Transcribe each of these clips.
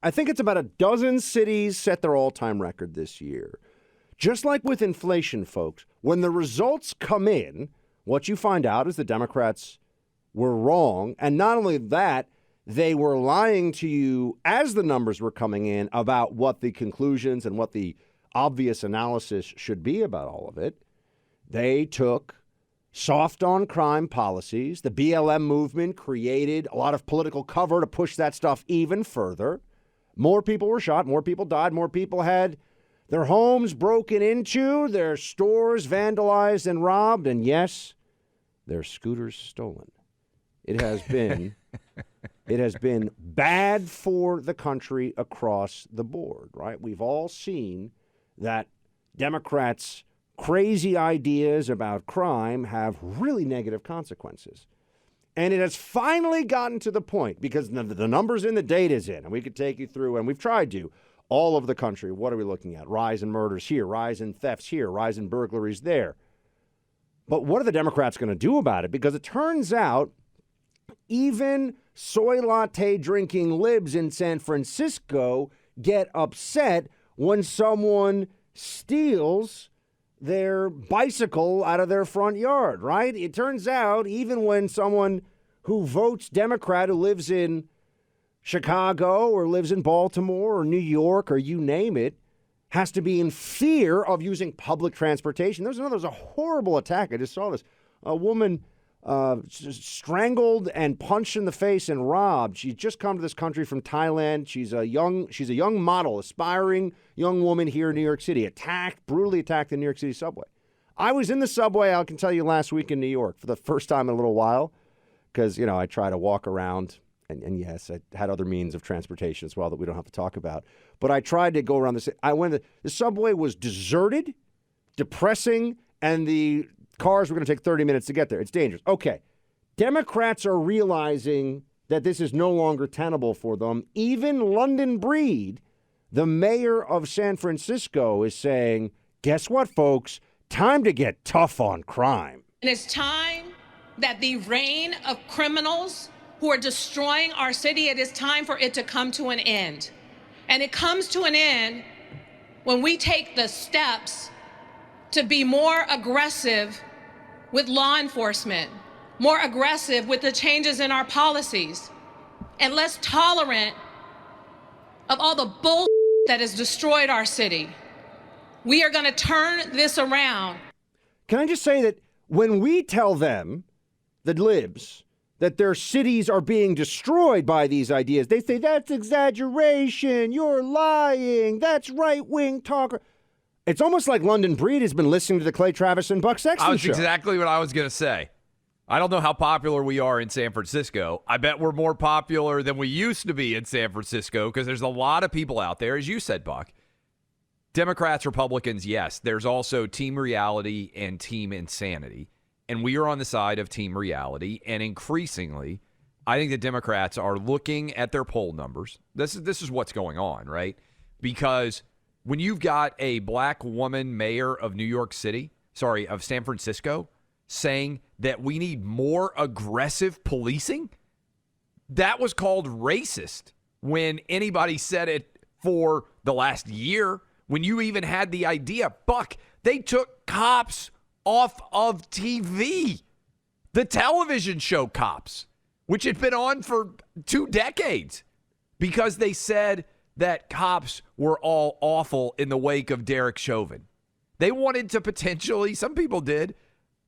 I think it's about a dozen cities set their all-time record this year. Just like with inflation, folks, when the results come in, what you find out is the Democrats were wrong. And not only that, they were lying to you as the numbers were coming in about what the conclusions and what the obvious analysis should be about all of it. They took soft on crime policies. The BLM movement created a lot of political cover to push that stuff even further. More people were shot, more people died, more people had their homes broken into, their stores vandalized and robbed, and yes, their scooters stolen. It has been bad for the country across the board, right? We've all seen that Democrats' crazy ideas about crime have really negative consequences. And it has finally gotten to the point, because the numbers in, the data's in, and we could take you through, and we've tried to, all over the country. What are we looking at? Rise in murders here, rise in thefts here, rise in burglaries there. But what are the Democrats going to do about it? Because it turns out even soy latte drinking libs in San Francisco get upset when someone steals their bicycle out of their front yard, right? It turns out even when someone who votes Democrat, who lives in Chicago or lives in Baltimore or New York or you name it, has to be in fear of using public transportation. There was a horrible attack. I just saw this. A woman strangled and punched in the face and robbed. She's just come to this country from Thailand. She's a young model, aspiring young woman here in New York City, brutally attacked in the New York City subway. I was in the subway, I can tell you, last week in New York for the first time in a little while because, I try to walk around. And yes, I had other means of transportation as well that we don't have to talk about. But I tried to go around the subway was deserted, depressing, and the cars were going to take 30 minutes to get there. It's dangerous. Okay. Democrats are realizing that this is no longer tenable for them. Even London Breed, the mayor of San Francisco, is saying, guess what, folks? Time to get tough on crime. And it's time that the reign of criminals who are destroying our city, it is time for it to come to an end. And it comes to an end when we take the steps to be more aggressive with law enforcement, more aggressive with the changes in our policies, and less tolerant of all the bull that has destroyed our city. We are going to turn this around. Can I just say that when we tell them, the libs, that their cities are being destroyed by these ideas, they say, that's exaggeration, you're lying, that's right-wing talk. It's almost like London Breed has been listening to the Travis and Buck Sexton show. That's exactly what I was going to say. I don't know how popular we are in San Francisco. I bet we're more popular than we used to be in San Francisco because there's a lot of people out there, as you said, Buck. Democrats, Republicans, yes. There's also team reality and team insanity. And we are on the side of team reality. And increasingly, I think the Democrats are looking at their poll numbers. This is what's going on, right? Because when you've got a black woman mayor of of San Francisco, saying that we need more aggressive policing, that was called racist when anybody said it for the last year. When you even had the idea, Buck, they took cops off of TV. The television show Cops, which had been on for 2 decades, because they said that cops were all awful in the wake of Derek Chauvin. They wanted to potentially, some people did,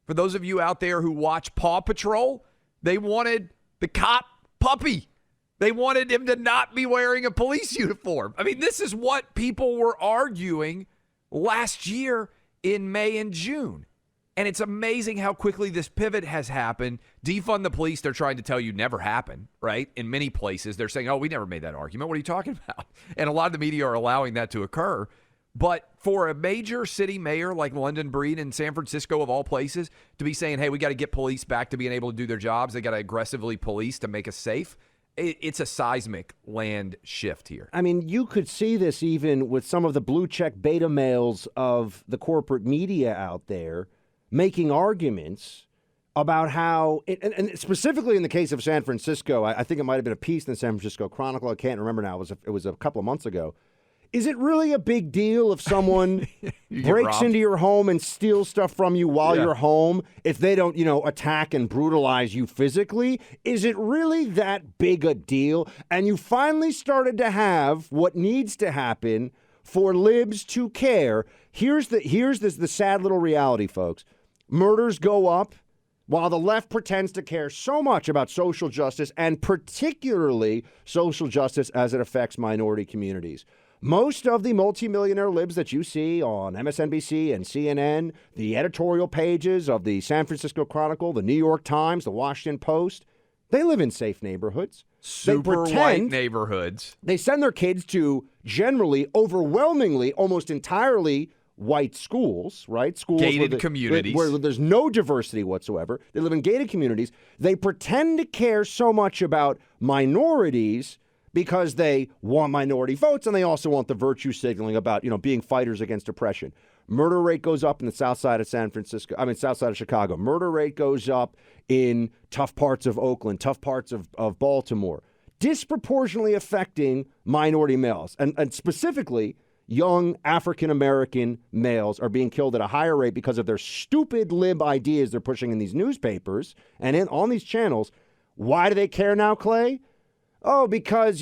for those of you out there who watch Paw Patrol, they wanted the cop puppy. They wanted him to not be wearing a police uniform. I mean, this is what people were arguing last year in May and June. And it's amazing how quickly this pivot has happened. Defund the police, they're trying to tell you never happened, right? In many places, they're saying, oh, we never made that argument. What are you talking about? And a lot of the media are allowing that to occur. But for a major city mayor like London Breed in San Francisco, of all places, to be saying, hey, we got to get police back to being able to do their jobs. They got to aggressively police to make us safe. It's a seismic land shift here. I mean, you could see this even with some of the blue check beta males of the corporate media out there making arguments about how, and specifically in the case of San Francisco, I think it might have been a piece in the San Francisco Chronicle. I can't remember now. It was a couple of months ago. Is it really a big deal if someone breaks into your home and steals stuff from you while you're home, if they don't, attack and brutalize you physically? Is it really that big a deal? And you finally started to have what needs to happen for libs to care. Here's the sad little reality, folks. Murders go up while the left pretends to care so much about social justice, and particularly social justice as it affects minority communities. Most of the multimillionaire libs that you see on MSNBC and CNN, the editorial pages of the San Francisco Chronicle, the New York Times, the Washington Post, they live in safe neighborhoods. Super white neighborhoods. They send their kids to generally, overwhelmingly, almost entirely white schools, right? Schools gated communities. Where there's no diversity whatsoever. They live in gated communities. They pretend to care so much about minorities because they want minority votes, and they also want the virtue signaling about, being fighters against oppression. Murder rate goes up in the south side of south side of Chicago. Murder rate goes up in tough parts of Oakland, tough parts of Baltimore, disproportionately affecting minority males. And specifically, young African-American males are being killed at a higher rate because of their stupid lib ideas they're pushing in these newspapers and on these channels. Why do they care now, Clay? Oh, because,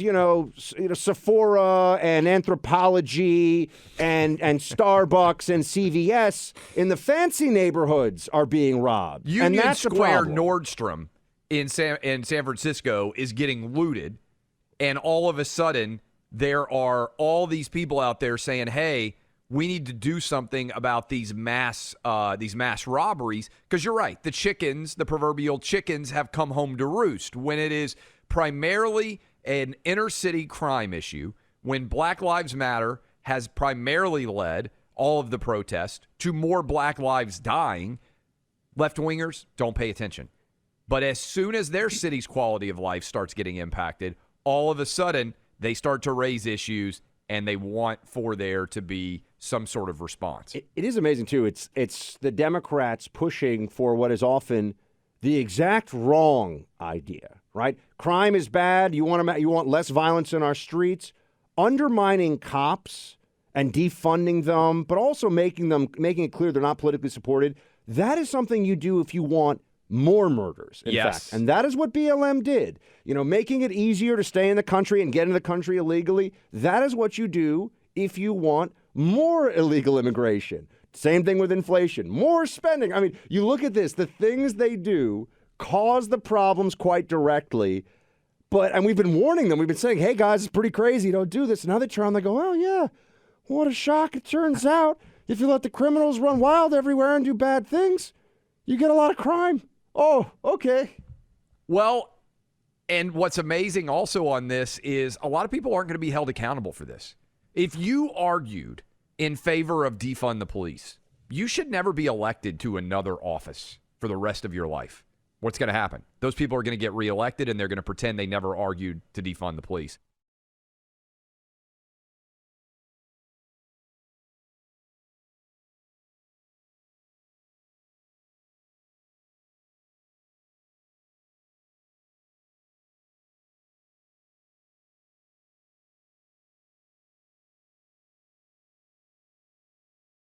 Sephora and Anthropology and Starbucks and CVS in the fancy neighborhoods are being robbed. Union and that's Square the problem. Nordstrom in San Francisco is getting looted, and all of a sudden there are all these people out there saying, hey, we need to do something about these mass robberies, because you're right, the proverbial chickens have come home to roost when it is primarily an inner city crime issue, when Black Lives Matter has primarily led all of the protests to more Black lives dying. Left-wingers don't pay attention. But as soon as their city's quality of life starts getting impacted, all of a sudden they start to raise issues, and they want for there to be some sort of response. It is amazing, too. It's the Democrats pushing for what is often the exact wrong idea, right? Crime is bad. You want less violence in our streets. Undermining cops and defunding them, but also making it clear they're not politically supported. That is something you do if you want more murders, in fact. And that is what BLM did. Making it easier to stay in the country and get into the country illegally. That is what you do if you want more illegal immigration. Same thing with inflation. More spending. I mean, you look at this. The things they do cause the problems quite directly. And we've been warning them. We've been saying, hey, guys, it's pretty crazy. Don't do this. And now they turn around and they go, oh, yeah, what a shock. It turns out if you let the criminals run wild everywhere and do bad things, you get a lot of crime. Oh, okay. Well, and what's amazing also on this is a lot of people aren't going to be held accountable for this. If you argued in favor of defund the police, you should never be elected to another office for the rest of your life. What's going to happen? Those people are going to get reelected, and they're going to pretend they never argued to defund the police.